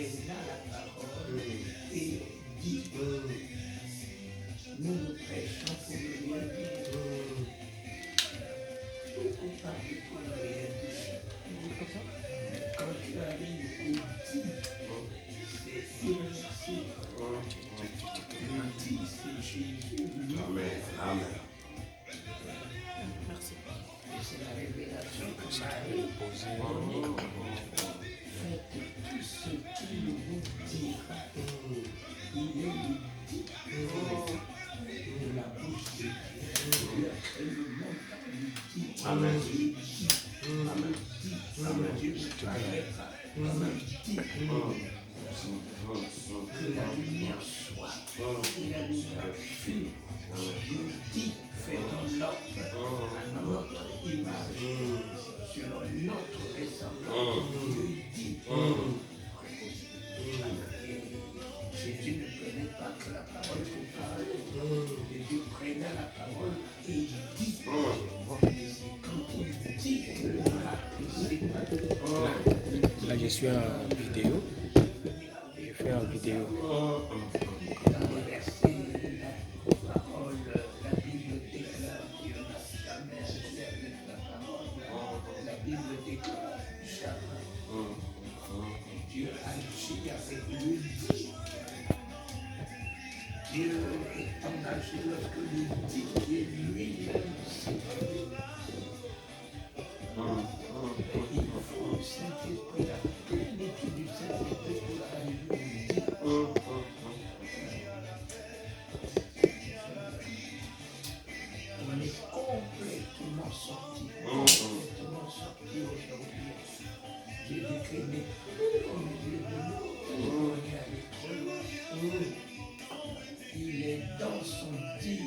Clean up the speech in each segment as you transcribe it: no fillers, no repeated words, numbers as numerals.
prêna la parole et dit, nous nous prêchons pour ne rien dire. Vous parlez pour ne rien dire. Quand tu arrives et dis, c'est irréversible. Le dit, c'est Jésus lui. Amen. Merci. Et c'est la révélation que Marie faites tout ce qu'il vous dira. Il est le dit de la bouche de Dieu. Et le montant lui dit. Amen. Il dit. Amen. Dieu ne paraît pas. Il dit que la lumière soit. Et la lumière fut. Dieu dit, faisons l'homme à notre image, selon notre ressemblance. Dieu dit. Jésus ne prenait pas que la parole pour parler. Jésus prenait la parole et il dit. Quand il dit que le c'est là, je suis en vidéo. Je fais en vidéo. dans les versets, la parole, la Bible déclare Dieu n'a jamais agi avec la parole. La Bible déclare jamais. Dieu agit avec le dit. Dieu est engagé lorsque le dit est lui-même. Il faut le Saint-Esprit, la plénitude du Saint-Esprit pour arriver au dit. On est complètement sorti aujourd'hui. Jésus-Christ n'est plus au milieu de nous, on est allé trop loin. Il est dans son dit.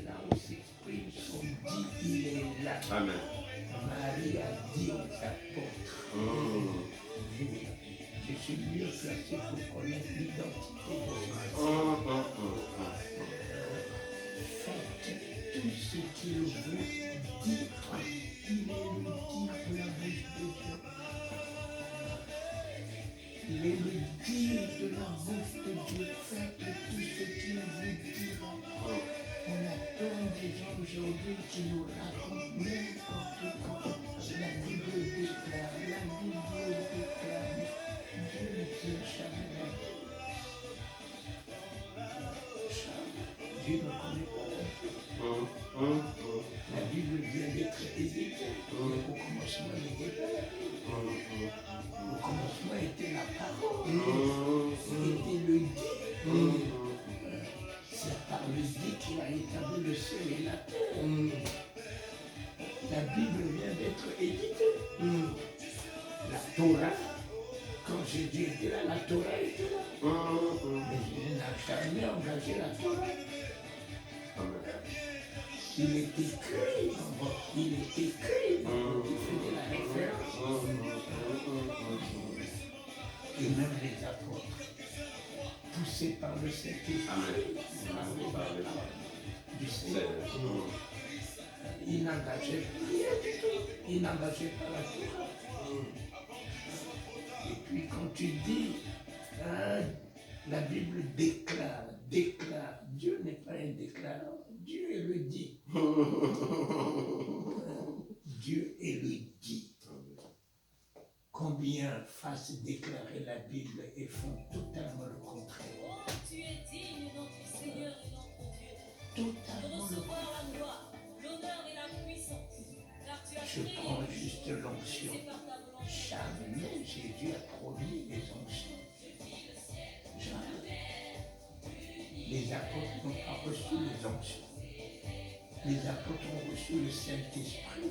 Là où s'exprime son dit, il est là. Amen. Marie a dit aux apôtres, je suis mieux placé pour connaître l'identité de Jésus. Faites tout ce qu'il vous dit. Il est le dit de la bouche de Dieu. Il est le dit de la bouche de Dieu. Faites tout ce qu'il vous dira. On attend des gens aujourd'hui qui nous racontent n'importe quoi. La Bible déclare, Dieu ne dit jamais. Dieu ne connaît pas. La Bible vient d'être éditée. Au commencement, il était là. Au commencement était la parole. C'était le dit. C'est par le dit qu'il a établi le ciel et la terre. La Bible vient d'être éditée. La Torah, quand Jésus était là, la Torah était là. Mais Jésus n'a jamais engagé la Torah. Il est écrit, il faisait la référence. Et même les apôtres, poussés par le Saint-Esprit, par la parole du Seigneur, ils n'engageaient rien du tout, ils n'engageaient pas la Torah. Et puis quand tu dis, la Bible déclare, Dieu n'est pas un déclarant, Dieu le dit. Dieu est le dit. Combien fassent déclarer la Bible et font totalement le contraire. Tu es digne, notre Seigneur et notre Dieu. Totalement De le recevoir contraire. la gloire, l'honneur et la puissance. Car tu as Je créé prends les juste choses, l'onction. c'est par ta volonté. Jamais Jésus a promis les onctions. Jamais. Les apôtres n'ont pas reçu les onctions. Les apôtres ont reçu le Saint-Esprit.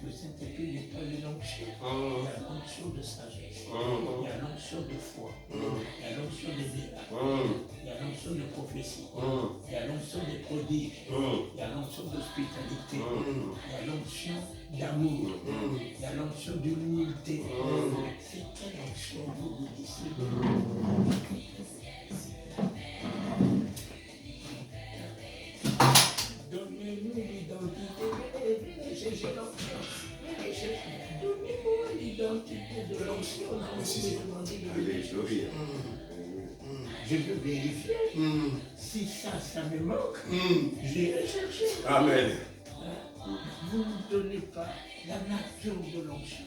Le Saint-Esprit n'est pas une onction. Il y a l'onction de sagesse. Il y a l'onction de foi. Il y a l'onction des miracles. Il y a l'onction de prophétie. Il y a l'onction des prodiges. Il y a l'onction d'hospitalité. Il y a l'onction d'amour. Il y a l'onction d'humilité. C'est quelle onction vous dites? Donnez-nous l'identité. Donnez-moi l'identité de l'onction. l'onction, là, vous Si, si. pouvez demander de Alléluia. Je veux vérifier. Si ça me manque, j'irai chercher. Amen. Vous ne nous donnez pas la nature de l'onction.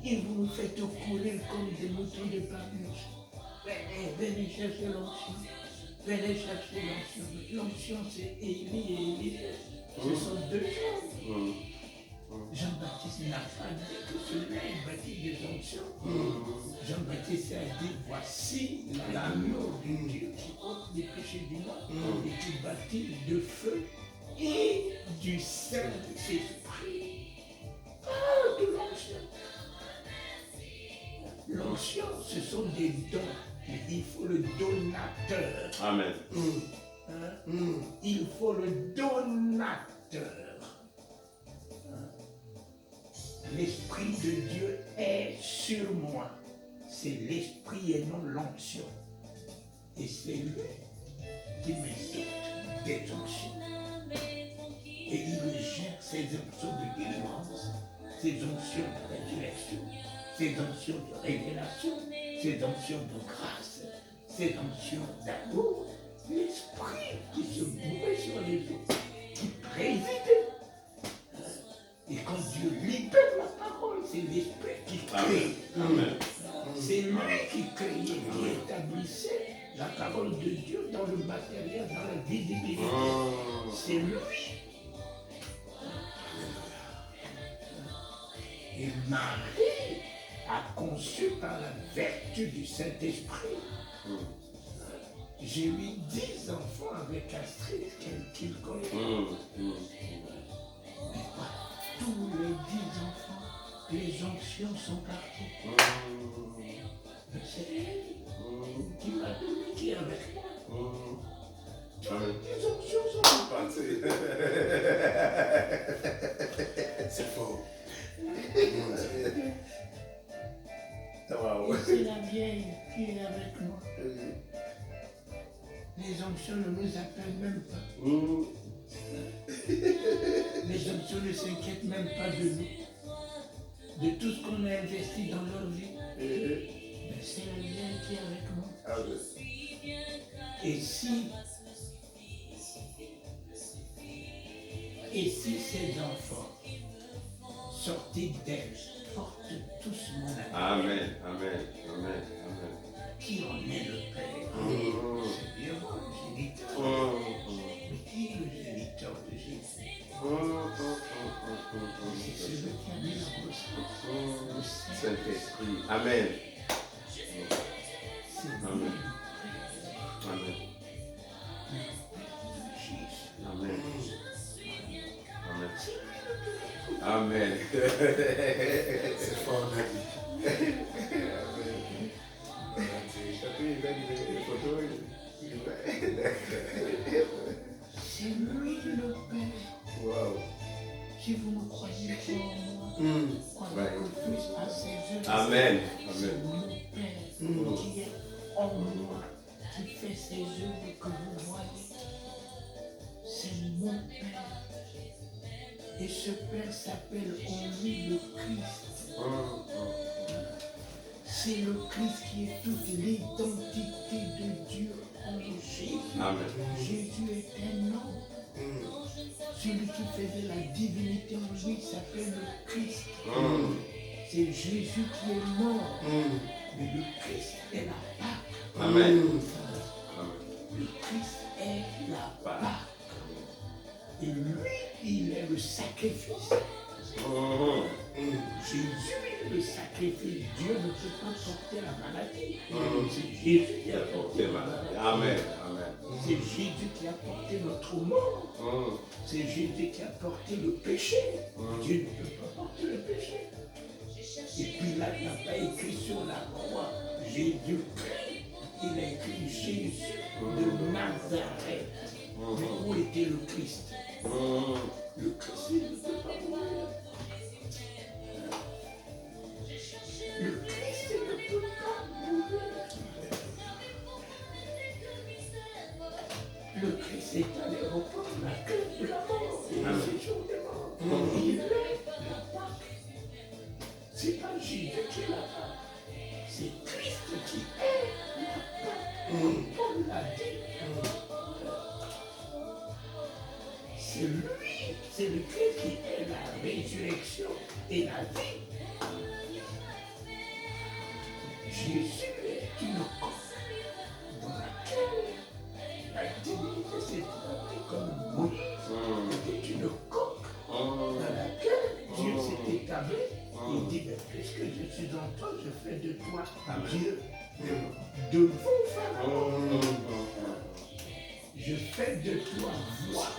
Et vous nous faites courir comme des moutons de Pamuse. Venez chercher l'onction. Venez chercher l'onction. L'onction, c'est Élie et Élie. Ce sont deux choses. Jean-Baptiste n'a pas dit que celui-là est bâti des onctions. Jean-Baptiste a dit, voici l'agneau de Dieu qui ôte les péchés du monde et qui bâtit de feu et du Saint-Esprit. Ah, de l'onction. L'onction, ce sont des dons. Mais il faut le donateur. Amen. Il faut le donateur. L'Esprit de Dieu est sur moi. C'est l'Esprit et non l'onction. Et c'est lui qui me dote des onctions. Et il gère ses onctions de délivrance, ses onctions de résurrection, ses onctions de révélation, ses onctions de grâce, ses onctions d'amour. L'Esprit qui se mouvait sur les eaux, qui présidait. Et quand Dieu libère la parole, c'est l'Esprit qui crée. Amen. C'est lui qui créait, qui établissait la parole de Dieu dans le matériel, dans la visibilité. C'est lui. Et Marie a conçu par la vertu du Saint-Esprit. J'ai eu 10 enfants avec Astrid qu'il connaît. Mais pas tous les 10 enfants, les onctions sont parties. C'est elle qui m'a donné, qui est avec moi. Toutes les onctions sont parties. C'est fort. Et c'est la vieille qui est avec moi. Les onctions ne nous appellent même pas. Les onctions ne s'inquiètent même pas de nous, de tout ce qu'on a investi dans leur vie. Mais c'est la vieille qui est avec moi. Et si ces enfants sortis d'elle portent tous mon amour, Amen. Amen. Amen. Amen. qui en est le Père? C'est bien moi, le géniteur. Mais qui est le géniteur de Jésus? C'est celui qui a mis la grosse le Saint-Esprit. Amen. C'est Amen. lui, Amen. Jésus. Amen. Amen. Amen. C'est fort, Nagui. C'est lui le Père. Wow. Si vous ne croyez pas en moi, croyez que Fils a ses œuvres. Amen. C'est Amen. mon Père qui est en moi, qui fait ces œuvres que vous voyez. C'est mon Père. Et ce Père s'appelle en lui le Christ. C'est le Christ qui est toute l'identité de Dieu en Jésus. Amen. Jésus est un homme. Celui qui faisait la divinité en lui s'appelle le Christ. C'est Jésus qui est mort. Mais le Christ est la Pâque. Amen. Le Christ est la Pâque. Et lui, il est le sacrifice. Jésus est le sacrifice. Dieu ne peut pas porter la maladie. C'est Jésus qui a porté la maladie. Amen. Amen. C'est Jésus qui a porté notre mort. C'est Jésus qui a porté le péché. Dieu ne peut pas porter le péché. Et puis là, il n'a pas écrit sur la croix Jésus-Christ. Il a écrit Jésus de Nazareth. Mais où était le Christ? Le Christ, il ne peut pas mourir. Le Christ ne peut pas mourir. Le Christ est allé reprendre la clé de la mort et le séjour des morts. Il est la Pâque. C'est pas Jésus qui est la Pâque. Jésus est une coque dans laquelle la divinité s'est trouvée comme Moïse était une coque dans laquelle Dieu s'est établi. Il dit, mais puisque je suis en toi, je fais de toi Dieu devant Pharaon. Je fais de toi voix.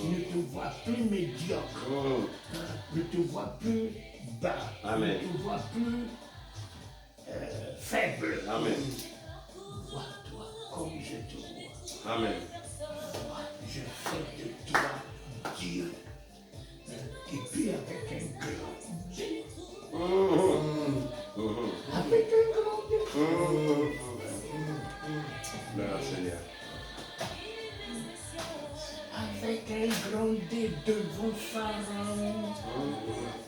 Ne te vois plus médiocre. Ne te vois plus bas. Amen. Ne te vois plus faible. Amen. Vois-toi comme je te vois. Amen. Je fais de toi Dieu. Et puis avec un grand Dieu. Avec un grand Dieu. Gloire au Seigneur. Avec un grand D devant Pharaon.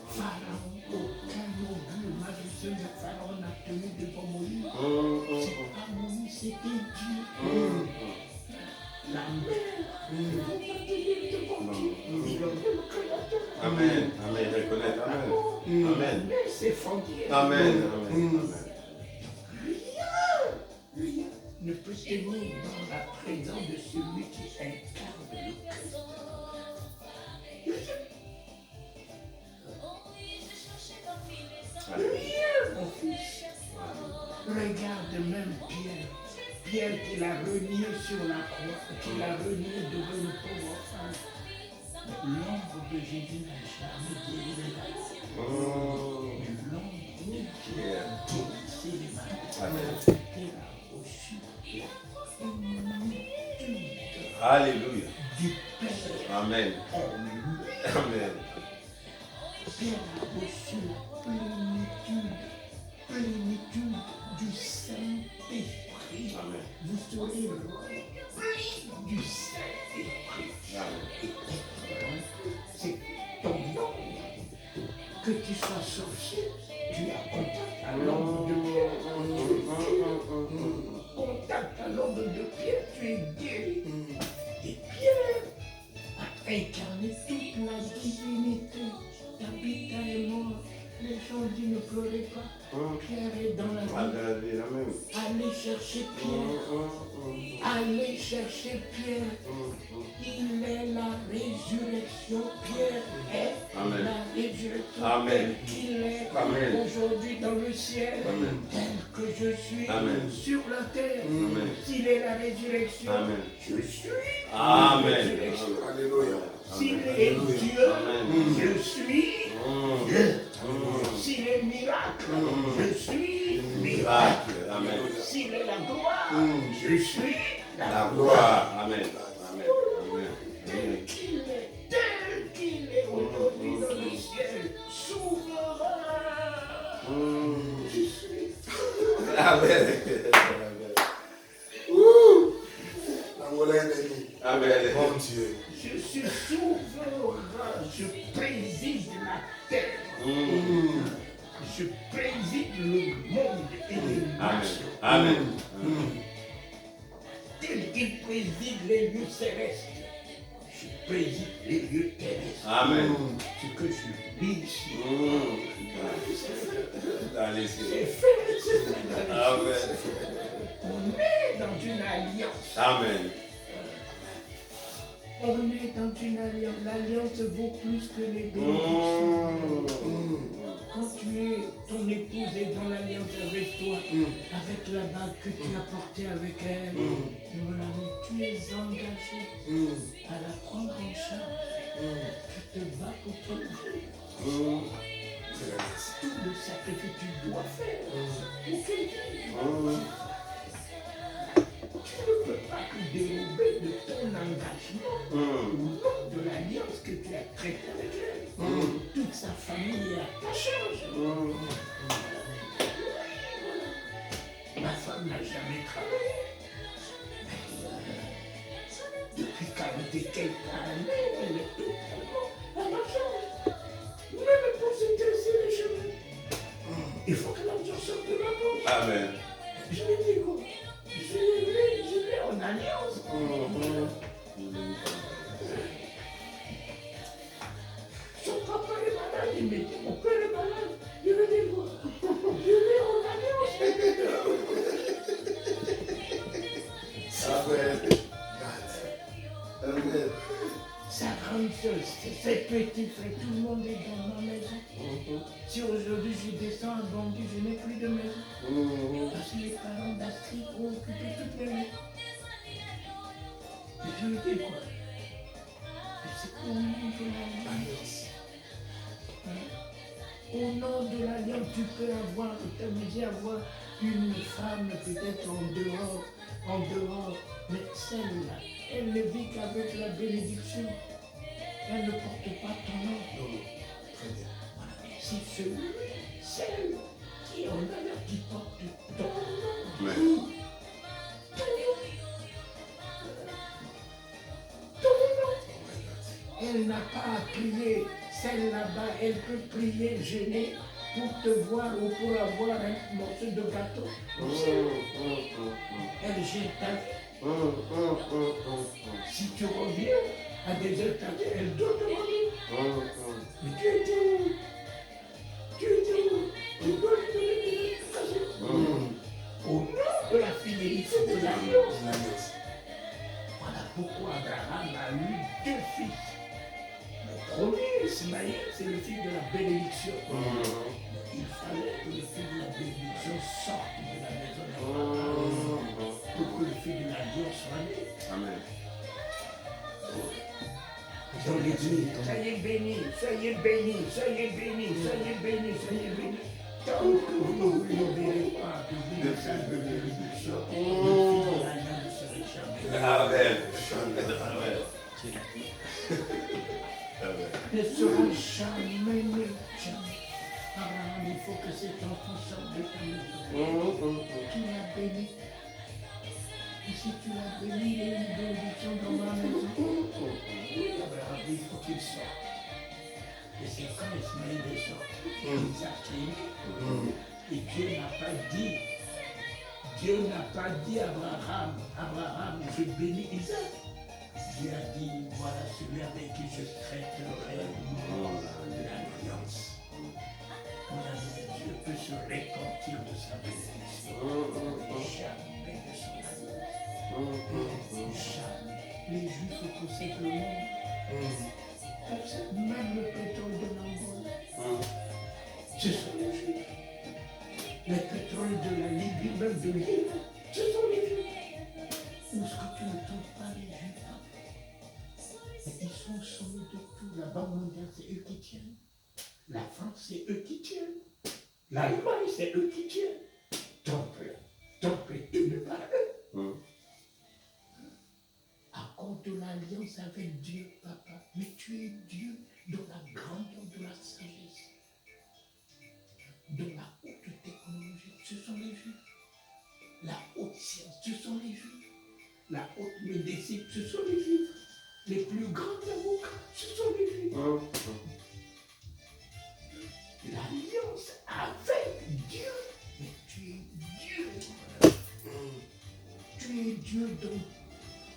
Pharaon, aucun augure magicien de Pharaon n'a tenu devant Moïse. C'est pas Moïse, c'était Dieu. La mer ne peut pas tenir devant Dieu. Il est le créateur. Amen. Amen. Reconnaître. Amen. Amen. Mais c'est fondé. Amen. Amen. Rien ne peut tenir dans la présence de celui qui incarne le Christ. Rien, mon fils. Regarde même Pierre. Pierre qui l'a renié sur la croix, qui l'a renié devant une pauvre femme. L'ombre de Jésus n'a jamais guéri les malades. L'ombre de Pierre guérissait les malades. Amen. Il a reçu une multitude Alléluia. du Père Amen. en lui. Amen. Pierre a reçu la plénitude du Saint-Esprit. Amen. Vous serez remplis du Saint-Esprit. Amen. C'est ton nom. Que tu sois sorcier, tu as contact à l'ombre de Pierre. Contact à l'ombre de Pierre, tu es guéri. Et Pierre a incarné toute la divinité. Tabitha est mort. Les gens disent ne pleurez pas. Pierre est dans la vie. Amen. Allez chercher Pierre. Allez chercher Pierre. Il est la résurrection. Pierre est Amen. la résurrection. Amen. Il est Amen. aujourd'hui dans le ciel. Amen. Tel que je suis Amen. sur la terre. Amen. S'il est la résurrection, Amen. je suis Amen. la résurrection. Alléluia. S'il est Dieu, Amen. je suis Dieu. S'il est miracle, je suis miracle. Amen. S'il est la gloire, je suis La gloire. Amen. Amen. Amen. tel qu'il est aujourd'hui dans le ciel, souverain. Je suis. Amen. Amen. Mon Dieu. Je suis souverain, je préside la terre, je préside le monde et les Amen. nations, Amen. tel qu'il préside les lieux célestes, je préside les lieux terrestres. Amen. Ce que je lis ici, Allez, c'est c'est fait, c'est fait dans les Amen. choses. On est dans une alliance. Amen. On est dans une alliance. L'alliance vaut plus que les bénédictions. Quand ton épouse est dans l'alliance avec toi, avec la bague que tu as portée avec elle, et mon ami, tu es engagé à la prendre en charge. Tu te bats pour ton vie. Tout le sacrifice que tu dois faire pour quelqu'un. Tu ne peux pas te dérober de ton engagement au nom de l'alliance que tu as traitée avec elle. Toute sa famille est à ta charge. Ma femme n'a jamais travaillé. Depuis 40 et quelques années, elle est totalement à ma charge. Même pour se tresser les cheveux. Il faut que l'argent sorte de ma poche. Amen. Je lui dis quoi? Je l'ai en alliance. Son papa est malade, il me dit mon père est malade. Je lui dis quoi? Je l'ai en C'est petit, frère, tout le monde est dans ma maison. Si aujourd'hui je descends à Bangui, je n'ai plus de maison. Parce que les parents d'Astrid ont occupé toutes les maisons. Et je lui dis quoi? C'est au nom de l'alliance. Au nom de l'alliance, tu peux avoir, t'amuser à avoir une femme peut-être en dehors, mais celle-là, elle ne vit qu'avec la bénédiction. Elle ne porte pas ton nom. Très bien. Voilà. C'est celle qui en a là, qui porte ton nom. Amen. Elle n'a pas à prier. Celle là-bas, elle peut prier, gêner pour te voir ou pour avoir un morceau de gâteau. Elle gêne ta vie. Si tu reviens à des heures tardives, elle doit te revenir. Mais tu étais où? Tu dois lui donner des explications. Au nom de la fidélité de l'alliance. Voilà pourquoi Abraham a eu 2 fils. Le premier, Ismaël, c'est le fils de la bénédiction. Il fallait que le fils de la bénédiction sorte de la maison d'Abraham pour que le fils de l'alliance soit né. Amen. Donc il dit, soyez bénis, soyez bénis, soyez bénis, soyez bénis, soyez bénis. Tant que vous n'obéirez pas de message de bénédiction, le fils de l'alliance ne serait jamais. Amen. Ne seront jamais nés, jamais. Abraham, il faut que cet enfant sorte de ta maison. Tu l'as béni. Et si tu l'as béni, il y a une bénédiction dans ma maison. Abraham, il faut qu'il sorte. Et c'est quand Ismaël est sorti, il a crié. Et Dieu n'a pas dit à Abraham, je bénis Isaac. Dieu a dit, voilà celui avec qui je traiterai l'alliance. Dieu peut se répentir de sa bénédiction. Jamais de son alliance. Jamais. Les Juifs possèdent le monde. Même le pétrole de l'Angola. Ce sont les Juifs. Le pétrole de la Libye, même de l'Iran, ce sont les Juifs. Où est-ce que tu ne trouves pas les Juifs? Ils sont sauvés de tout. La Banque mondiale, c'est eux qui tiennent. La France, c'est eux qui tiennent. L'Allemagne, c'est eux qui tiennent. Ton peuple, tu ne pas eux. À cause de l'alliance avec Dieu, papa. Mais tu es Dieu dans la grandeur de la sagesse. De la haute technologie, ce sont les Juifs. La haute science, ce sont les Juifs. La haute médecine, ce sont les Juifs. Les plus grands avocats, ce sont les Juifs. L'alliance avec Dieu. Mais tu es Dieu. Tu es Dieu dans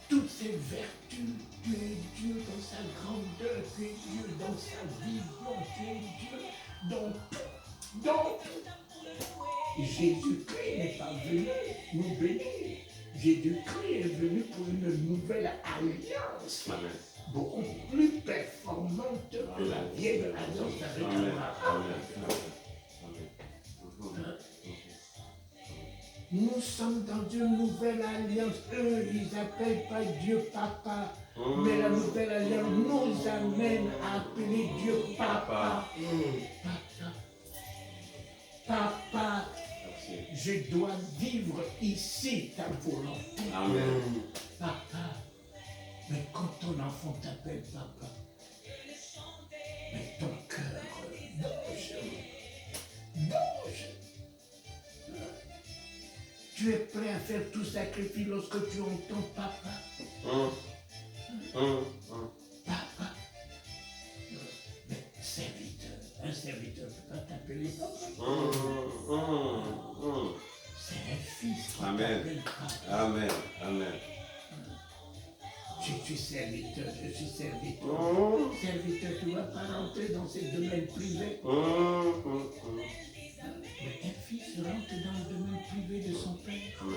toutes ses vertus. Tu es Dieu dans sa grandeur. Tu es Dieu dans sa vision. Tu es Dieu dans tout. Donc, Jésus-Christ n'est pas venu nous bénir. Jésus-Christ est venu pour une nouvelle alliance, beaucoup plus performante que la vieille alliance avec Abraham. Nous sommes dans une nouvelle alliance. Eux, ils n'appellent pas Dieu Papa. Mais la nouvelle alliance nous amène à appeler Dieu Papa. Papa, je dois vivre ici ta volonté. Amen. Papa, mais quand ton enfant t'appelle papa, mais ton cœur bouge. Tu es prêt à faire tout sacrifice lorsque tu entends papa. Papa. Mais serviteur, un serviteur ne peut pas t'appeler papa. C'est un fils qui t'appelle papa. Amen. Amen. Je suis serviteur, je suis serviteur. Serviteur, tu ne vas pas rentrer dans ces domaines privés. Mais un fils rentre dans le domaine privé de son père. Voilà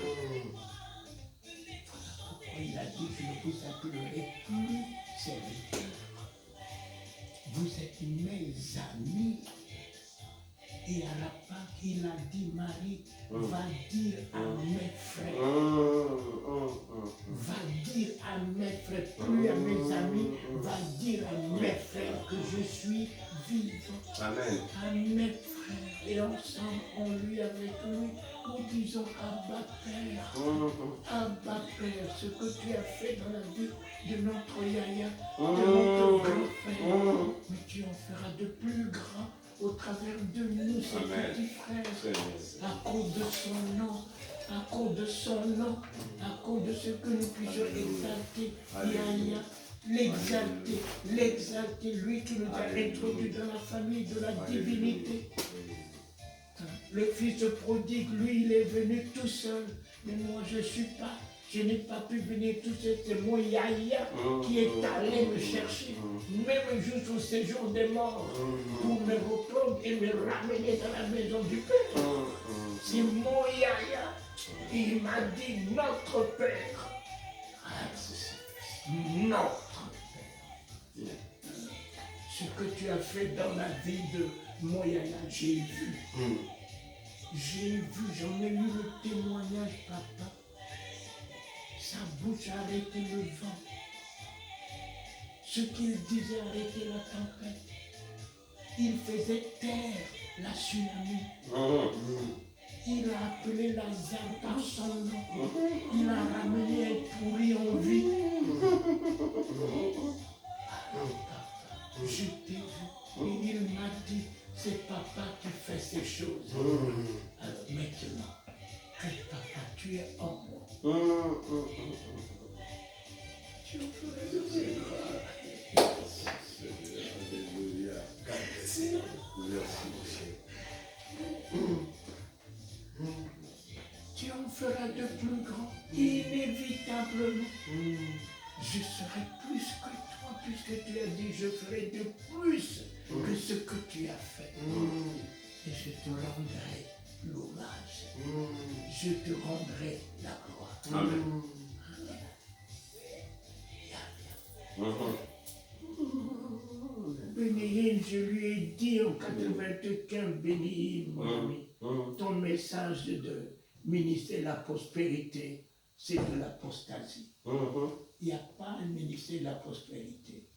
pourquoi il a dit, je ne vous appellerai plus serviteur, il a dit, Marie, va dire à mes frères, va dire à mes frères, plus à mes amis, va dire à mes frères que je suis vivant. Amen. À mes frères. Et ensemble, on lui, avec lui, nous disons, Abba Père, Abba Père, ce que tu as fait dans la vie de notre Yaya, de notre grand frère, mais tu en feras de plus grand au travers de nous, ses Amen. petits frères, à cause de son nom, à cause de son nom, à cause de ce que nous puissions exalter Yaya, l'exalter, l'exalter, lui qui nous a introduits dans la famille de la divinité. Le fils prodigue, lui, il est venu tout seul, mais moi je n'ai pas pu venir tout seul, c'est mon Yaya qui est allé me chercher, même jusqu'au séjour des morts, pour me reprendre et me ramener dans la maison du Père. C'est mon Yaya. Il m'a dit notre Père. Notre Père. Ce que tu as fait dans la vie de mon Yaya, j'ai vu. J'ai vu, j'en ai eu le témoignage, papa. Sa bouche a arrêté le vent. Ce qu'il disait arrêtait la tempête. Il faisait taire la tsunami. Il a appelé Lazare par son nom. Il a ramené un pourri en vie. Je t'ai vu. Et il m'a dit, c'est papa qui fait ces choses. Alors maintenant, que papa, tu es en moi. Tu ferais de ces grâces. Alléluia. Merci, Tu en feras de plus grand, inévitablement. Je serai plus que toi, puisque tu as dit, je ferai de plus que ce que tu as fait. Et je te rendrai l'hommage. Je te rendrai la gloire. Amen. Bénéhine, je lui ai dit en 95, Bénéhine, mon ami, ton message de ministère de la prospérité, c'est de l'apostasie. Il n'y a pas un ministère de la prospérité.